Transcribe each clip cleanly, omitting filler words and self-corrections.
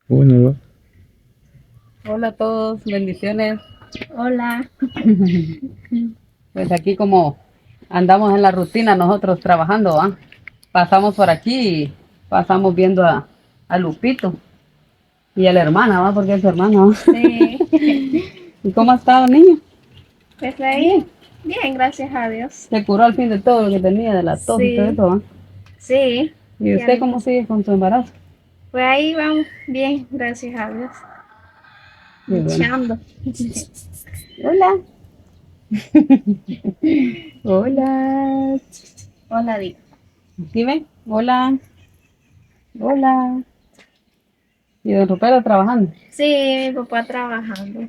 Uno, dos. Hola a todos, bendiciones. Hola. Pues aquí como andamos en la rutina nosotros trabajando, ¿va? Pasamos por aquí y pasamos viendo a Lupito y a la hermana, ¿va? Porque es su hermana, ¿va? Sí. ¿Y cómo ha estado, niño? Pues ahí, bien, gracias a Dios. Se curó al fin de todo lo que tenía de la tos y todo Sí, eso, ¿va? sí. ¿Y Ya usted me cómo pasó. sigue con su embarazo? Pues ahí vamos, bien, gracias a Dios. Qué bueno. Luchando. Hola. Hola. Hola, Di. ¿Sí ven? Hola. Hola. ¿Y don Rupero trabajando? Sí, mi papá trabajando.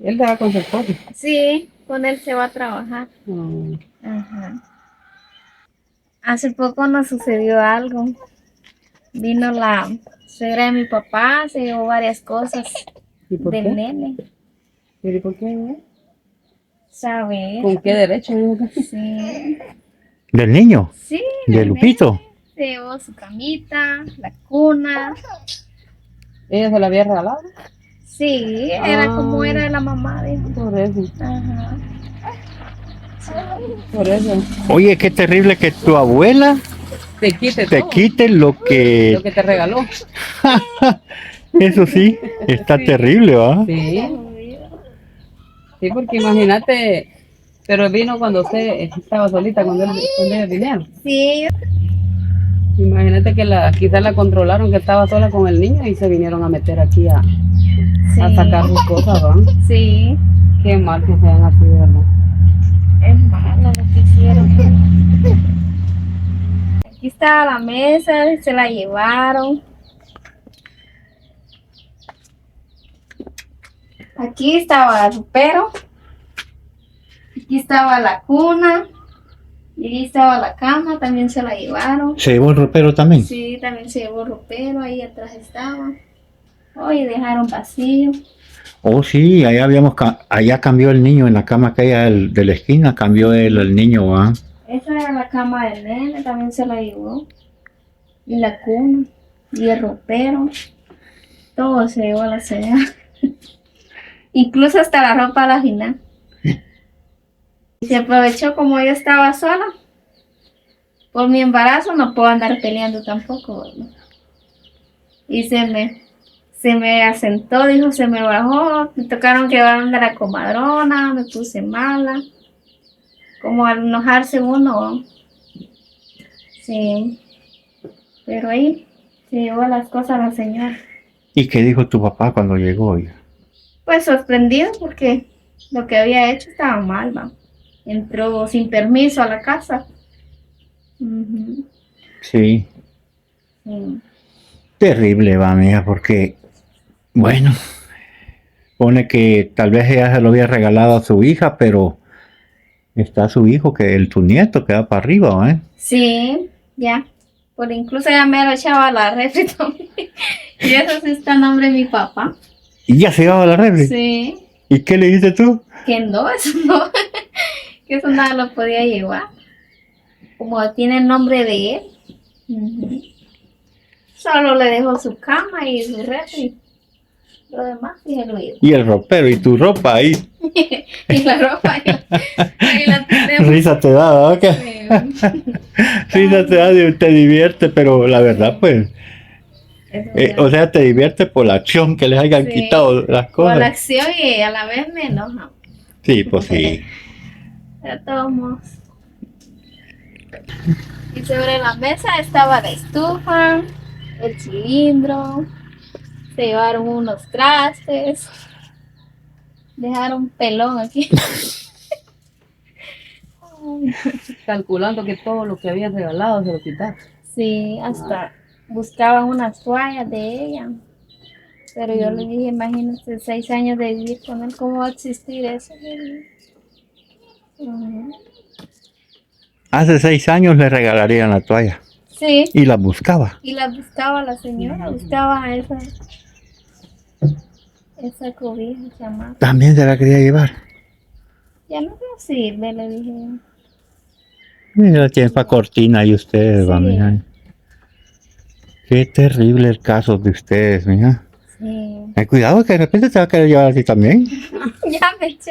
Él se va con su esposo. Sí, con él se va a trabajar. Mm. Ajá. Hace poco nos sucedió algo. Vino la suegra de mi papá, se llevó varias cosas ¿Y por del qué? nene. ¿Y por qué? ¿Sabes? ¿Con qué derecho? Sí. ¿Del niño? Sí, ¿De del nene. Lupito? Se llevó su camita, la cuna. ¿Ella se la había regalado? Sí, era como Ah, era la mamá, dijo. por eso, Ajá. por eso. Oye, qué terrible que tu abuela Te quite te todo quite lo lo que... que te regaló. Eso sí, está Sí. terrible, ¿va? Sí, sí, porque imagínate, pero vino cuando usted estaba solita, cuando ellos vinieron. Sí, Imagínate que quizás la controlaron que estaba sola con el niño y se vinieron a meter aquí a sí, sacar sus cosas, ¿va? sí. Qué mal que sean así, ¿verdad? Es malo lo que hicieron. Aquí estaba la mesa, se la llevaron. Aquí estaba el ropero. Aquí estaba la cuna. Y ahí estaba la cama, también se la llevaron. ¿Se llevó el ropero también? Sí, también se llevó el ropero, ahí atrás estaba. Hoy dejaron vacío. Oh, sí, allá cambió el niño en la cama aquella de la esquina, cambió el niño, ¿va? Esa era la cama del nene, también se la llevó. Y la cuna, y el ropero. Todo se llevó a la señora. Incluso hasta la ropa a la final. Y se aprovechó como yo estaba sola. Por mi embarazo no puedo andar peleando tampoco, ¿verdad? Y se me asentó, dijo, se me bajó, me tocaron que llevarme a la comadrona, me puse mala. Como al enojarse uno. Sí, pero ahí se llevó las cosas la señora. ¿Y qué dijo tu papá cuando llegó? Oiga? Pues sorprendido porque lo que había hecho estaba mal, va. Entró sin permiso a la casa. Ujú, Sí, sí. terrible, va, mija, porque, bueno, pone que tal vez ella se lo había regalado a su hija, pero está su hijo, tu nieto, que va para arriba, ¿va? Sí, ya. Por incluso ya me lo echaba a la refri también. Y eso sí está a nombre de mi papá. Y ya se llevaba la refri. Sí, ¿Y qué le dices tú? que no, eso no, que eso nada lo podía llevar. Como tiene el nombre de él. Ujú. Solo le dejó su cama y su refri. Lo demás sí se lo llevó. Y el ropero y tu ropa ahí. Y la ropa ahí la tenemos. Risa te da, ¿verdad? Sí. Risa te da, te divierte, pero la verdad, pues, Eso o ya. sea, te divierte por la acción que les hayan Sí. quitado las Por la cosas. acción y a la vez me enoja. Sí, pues sí. De todos modos. Y sobre la mesa estaba la estufa, el cilindro, se llevaron unos trastes, dejaron pelón aquí. Calculando que todo lo que habían regalado se lo quitaron. Sí, hasta buscaban unas toallas de ella. Pero yo le dije, imagínate, 6 años de vivir con él, ¿cómo va a existir eso? Le dije. Ujú. Hace 6 años le regalarían la toalla. Sí, Y la buscaba. y la buscaba la señora, buscaba esa cobija, esa hamaca. También se la quería llevar. Ya no me sirve, le dije. Mira, tiene para cortina y ustedes, va, Sí, mija. Qué terrible el caso de ustedes, mija. Ten cuidado que de repente te va a querer llevar así también. Ya me echó.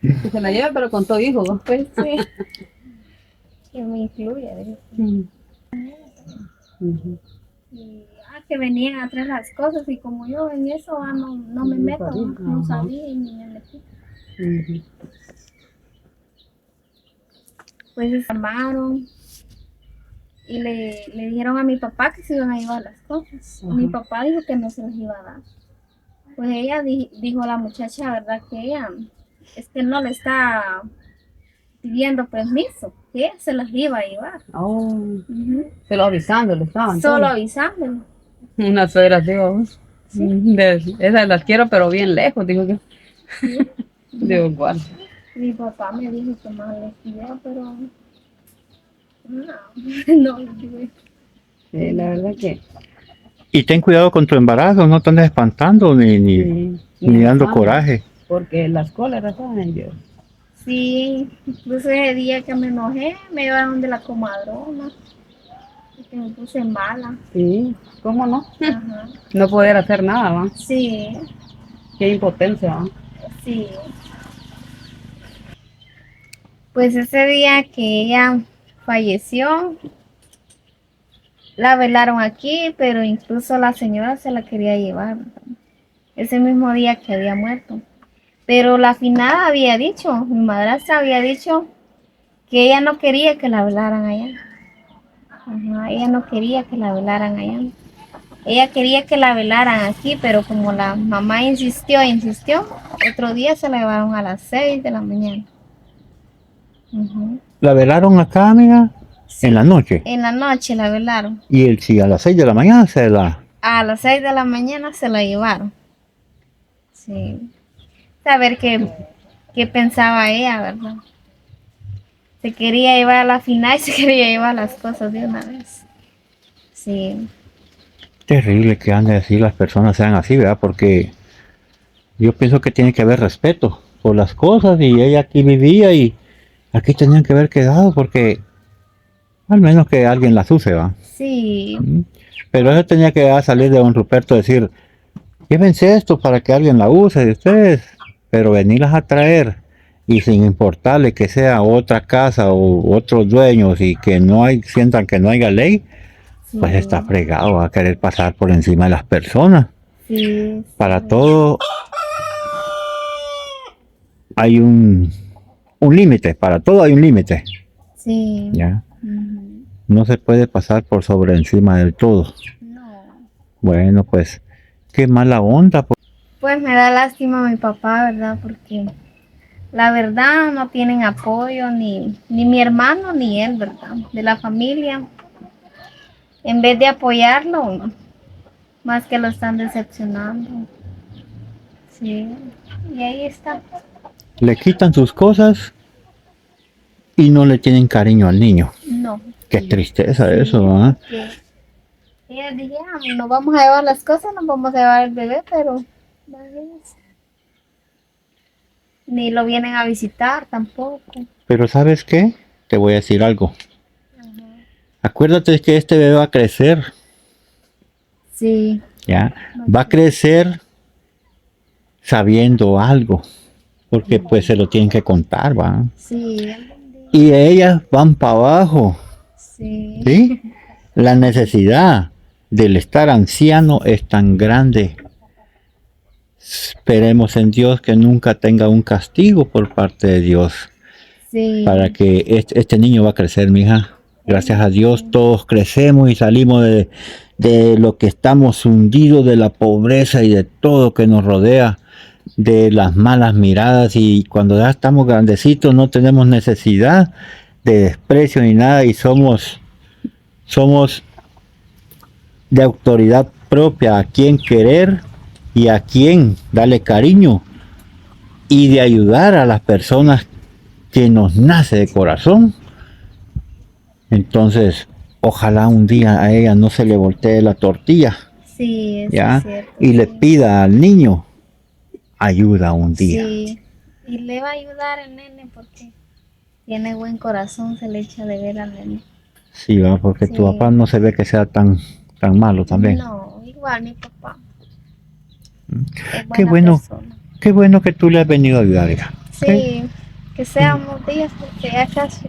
Que se la lleve, pero con todo hijo. ¿Va? Pues sí. Que me incluya. Digo. Ujú. Y, que venían a traer las cosas y como yo en eso no me meto, no Ajá. sabía y ni me metí. Ujú. Pues se llamaron y le dijeron a mi papá que se iban a llevar las cosas. Ajá. Mi papá dijo que no se las iba a dar. Pues ella dijo a la muchacha, ¿verdad? Que ella es que no le está pidiendo permiso, que ella se las iba a llevar. Oh, Ujú. se lo avisando, le estaban. Solo todos. avisándolo. Una suegra, digo. Sí. Esas las quiero, pero bien lejos, digo yo. Sí. Digo, igual. Mi papá me dijo que más les pidiera, pero no, no le digo. Sí, la verdad que. Y ten cuidado con tu embarazo, no te andes espantando ni Sí, ni dando usando, coraje. Porque las cóleras saben Dios. Sí, incluso ese día que me enojé, me llevaron de la comadrona, porque me puse mala. Sí, ¿cómo no? Ajá. No poder hacer nada, ¿va? Sí, Qué impotencia, ¿va? sí. Pues ese día que ella falleció, la velaron aquí, pero incluso la señora se la quería llevar, ¿verdad? Ese mismo día que había muerto. Pero la finada había dicho, mi madrastra había dicho que ella no quería que la velaran allá. Ajá, ella no quería que la velaran allá. Ella quería que la velaran aquí, pero como la mamá insistió, otro día se la llevaron a las 6 de la mañana. Ujú. La velaron acá, amiga, Sí, en la noche. en la noche la velaron. Y el si a las 6 de la mañana se la... A las 6 de la mañana se la llevaron. Sí. Saber qué pensaba ella, ¿verdad? Se quería llevar a la final y se quería llevar las cosas de una vez. Sí. Terrible que ande así, las personas sean así, ¿verdad? Porque yo pienso que tiene que haber respeto por las cosas y ella aquí vivía y aquí tenían que haber quedado porque al menos que alguien las use, ¿va? Sí. ¿Mm? Pero eso tenía que salir de don Ruperto decir, llévense esto para que alguien la use de ustedes, pero venirlas a traer y sin importarle que sea otra casa o otros dueños y que no hay, sientan que no haya ley, Sí. pues está fregado a querer pasar por encima de las personas. Sí. Para todo hay un límite, para todo hay un límite, Sí. ¿ya? Ujú. No se puede pasar por sobre encima del todo. No. Bueno, pues, qué mala onda. Pues me da lástima mi papá, ¿verdad? Porque la verdad no tienen apoyo ni mi hermano ni él, ¿verdad? De la familia. En vez de apoyarlo, más que lo están decepcionando. Sí. Y ahí está. Le quitan sus cosas y no le tienen cariño al niño. No. Qué tristeza Sí, eso, ¿ah? porque ella dije, nos vamos a llevar las cosas, nos vamos a llevar el bebé, pero imagínense, ni lo vienen a visitar tampoco. Pero ¿sabes qué? Te voy a decir algo. Acuérdate que este bebé va a crecer, Sí, ¿ya? Va a crecer sabiendo algo, porque pues se lo tienen que contar, ¿va? sí, Y ellas van para abajo, sí, ¿sí? La necesidad del estar anciano es tan grande. Esperemos en Dios que nunca tenga un castigo por parte de Dios. sí, Para que este niño va a crecer, mija. Gracias a Dios todos crecemos y salimos de lo que estamos hundidos, de la pobreza y de todo que nos rodea, de las malas miradas, y cuando ya estamos grandecitos no tenemos necesidad de desprecio ni nada y somos de autoridad propia a quien querer y a quien darle cariño y de ayudar a las personas que nos nace de corazón. Entonces, ojalá un día a ella no se le voltee la tortilla, sí, eso ¿ya? es cierto. Y le Sí. pida al niño ayuda un día. Sí, y le va a ayudar el nene porque tiene buen corazón, se le echa de ver al nene. Sí, va, porque tu Sí. papá no se ve que sea tan malo también. No, igual. igual mi papá. Es Qué buena bueno, persona. qué bueno que tú le has venido a ayudar, hija. Sí, que seamos días porque ya casi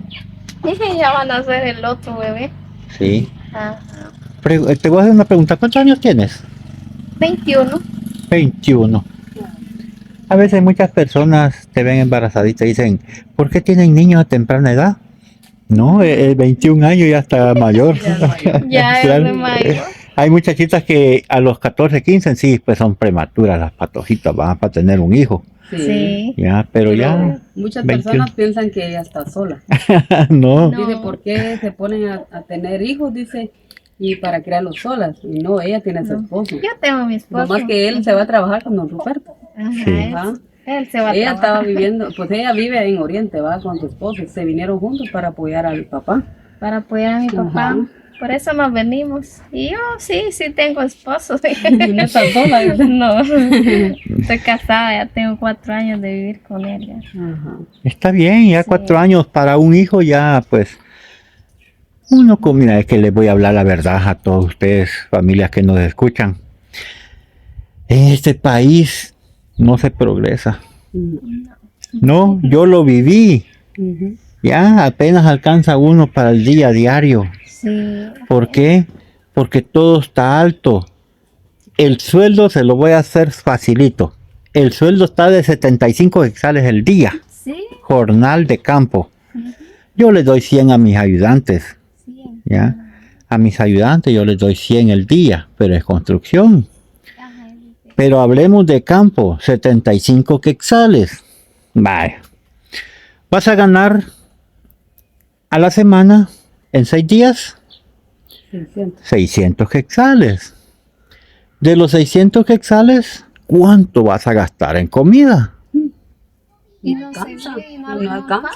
ya van a ser el otro bebé. Sí. Ajá. Te voy a hacer una pregunta. ¿Cuántos años tienes? 21. 21. A veces muchas personas te ven embarazada y te dicen, ¿por qué tienen niños a temprana edad? No, 21 años ya está mayor. Ya es mayor. Ya Claro. es de mayor. Hay muchachitas que a los 14, 15 sí, pues son prematuras las patojitas, van para tener un hijo. Sí. Ya, pero ya, muchas 21. personas piensan que ella está sola. no. No. Dice, ¿por qué se ponen a tener hijos? Dice, y para criarlos solas. Y no, ella tiene a su No. esposo. Yo tengo a mi esposo. Nomás que él se va a trabajar con don Ruperto. Ajá, Sí. Ajá. él se va a Ella estaba trabajar viviendo, pues ella vive en Oriente, va con su esposo. Se vinieron juntos para apoyar al papá. para apoyar a mi papá. Ajá. Por eso nos venimos. Y yo sí tengo esposo. No está sola. dice. No, estoy casada, ya tengo 4 años de vivir con él. Ya. Ajá. Está bien, ya Sí. 4 años para un hijo ya, pues, uno mira, es que les voy a hablar la verdad a todos ustedes, familias que nos escuchan. En este país no se progresa. No, yo lo viví. Ujú. Ya apenas alcanza uno para el día diario. Sí. ¿Por qué? Porque todo está alto. El sueldo se lo voy a hacer facilito. El sueldo está de 75 quetzales el día, Sí. jornal de campo. Yo les doy 100 a mis ayudantes, Sí. ¿ya? A mis ayudantes yo les doy 100 el día, pero es construcción. Ajá, Pero hablemos de campo, 75 quetzales. Vaya. Vas a ganar a la semana, en 6 días, 600. 600 quetzales. De los 600 quetzales, ¿cuánto vas a gastar en comida? Y No no alcanza, se ve, y no alcanza.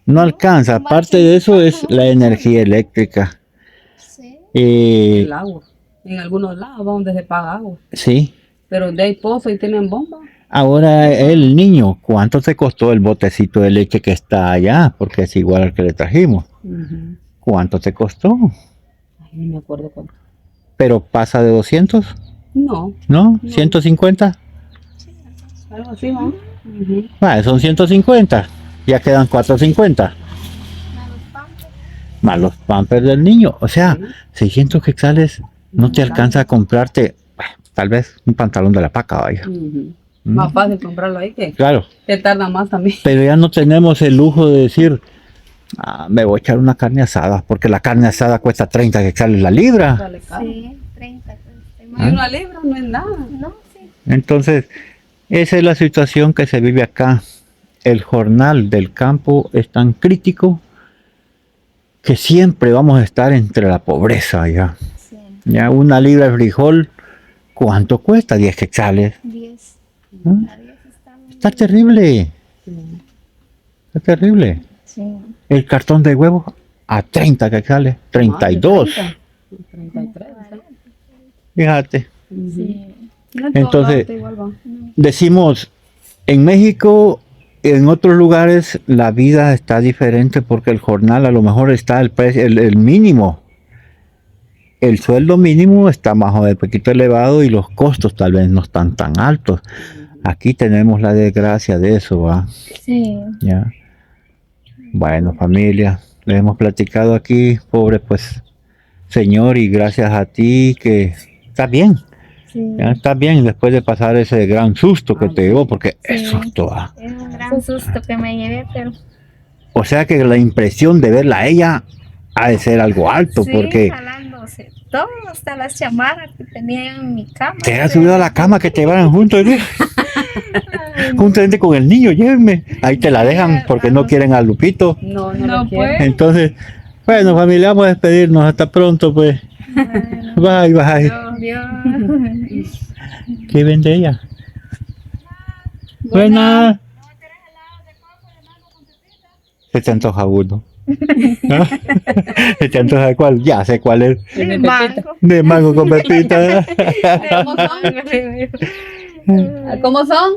No alcanza. Aparte de eso es la energía eléctrica. Sí. El agua. En algunos lados donde se paga agua. Sí. Pero donde hay pozo y tienen bomba. Ahora el niño, ¿cuánto te costó el botecito de leche que está allá? Porque es igual al que le trajimos. Ujú. ¿Cuánto te costó? Ay, no me acuerdo cuánto. Pero pasa de 200, No, ¿no? No. 150. algo así, ¿no? Ujú. Vale, son 150. Ya quedan 450. Más los pampers del niño. O sea, Sí. 600 quetzales no te alcanza a comprarte tal vez un pantalón de la paca, vaya. Ujú. Mm. Más fácil comprarlo ahí Claro, que tarda más también. pero ya no tenemos el lujo de decir, me voy a echar una carne asada, porque la carne asada cuesta 30 quetzales la libra. Sale caro. Sí, 30. Y una libra no es nada. No, sí. Entonces, esa es la situación que se vive acá. El jornal del campo es tan crítico que siempre vamos a estar entre la pobreza ya. Sí. Ya una libra de frijol, ¿cuánto cuesta? 10 quetzales. 10. ¿Mm? La 10 está muy Está terrible, está terrible. Sí. El cartón de huevos a 30 quetzales, 32. 33. Fíjate, Sí. Entonces, decimos, en México, en otros lugares la vida está diferente porque el jornal a lo mejor está el precio, el mínimo. El sueldo mínimo está más o menos poquito elevado y los costos tal vez no están tan altos. Aquí tenemos la desgracia de eso, ¿va? Sí. Ya. Bueno, familia, les hemos platicado aquí, pobre pues, Señor, y gracias a ti que está bien. Sí. Ya está bien después de pasar ese gran susto que Ay, te sí. llevó, porque Sí. es susto, ¿va? Es un gran susto que me llevé, pero O sea que la impresión de verla a ella ha de ser algo alto, sí, porque jalándose todo, hasta las chamarras que tenía en mi cama. te has subido a la cama que te llevaran juntos, ¿sí? Juntamente con el niño, llévenme. Ahí te la dejan porque no quieren a Lupito. No, no, No lo quiere. puede. Entonces, bueno, familia, vamos a despedirnos. Hasta pronto, pues. Bye, bye. Dios. ¿Qué vende ella? Buena. Se te antoja uno. ¿No? ¿Se te antoja cuál? Ya sé cuál es. De Mango. De mango con pepita. ¿Cómo son? ¿Cómo son?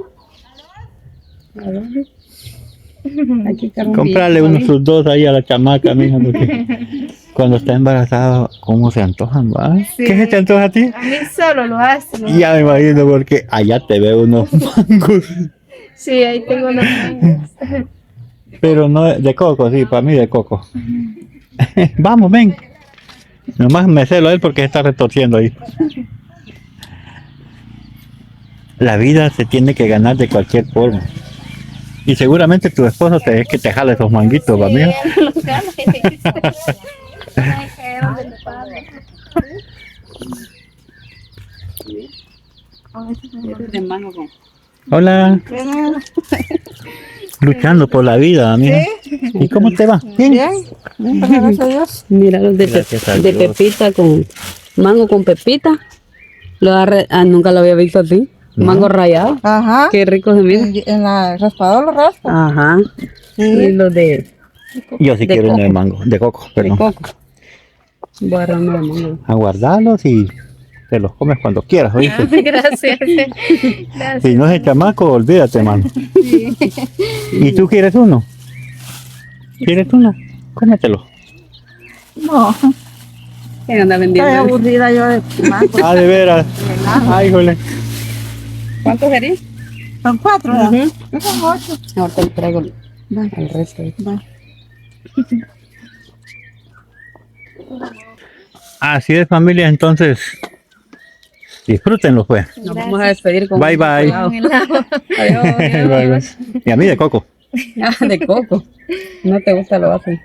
A ver. Aquí, Carmen, Comprarle bien, unos sus dos ahí a la chamaca, mija, porque Cuando está embarazada, ¿cómo se antojan, va? Sí. ¿Qué se te antoja a ti? A mí solo lo hace. ¿no? Ya me imagino porque allá te veo unos mangos. Sí, ahí tengo unos mangos. Pero no de coco, sí, para mí de coco. Vamos, ven. Nomás me celo a él porque se está retorciendo ahí. La vida se tiene que ganar de cualquier forma. Y seguramente tu esposo es que te jala esos manguitos, ¿va, mía? Sí, los ganas. Ay, cayeron del palo. Este es de mango con... Hola, luchando por la vida, amiga. ¿Y cómo te va? Bien. Gracias a Dios. Mira los de, Gracias a de Dios. pepita con... Mango con pepita. Nunca lo había visto así. No. Mango rallado. Ajá. Qué rico se mira. En la raspadora lo raspa. Ajá. Y los de Yo sí De quiero uno de coco. mango, de coco, perdón. coco. Voy a agarrar uno de mango. A guardarlos y te los comes cuando quieras, ¿oíste? Gracias. Gracias. Si no es el chamaco, olvídate, mano. ¿Y tú quieres uno? ¿Quieres uno? Cómetelo. No, ¿Quién anda estoy vendiendo? aburrida yo de mango. Ah, de veras. Ay, híjole. ¿Cuántos serían? Son 4, ¿verdad? Ujú. Son 8. Ahorita le traigo el resto. Así es, familia, entonces. Disfrútenlo, pues. Nos vamos a despedir con Bye, un bye. helado. Bye, bye. Y a mí de coco. Ah, de coco. No te gusta lo hacen.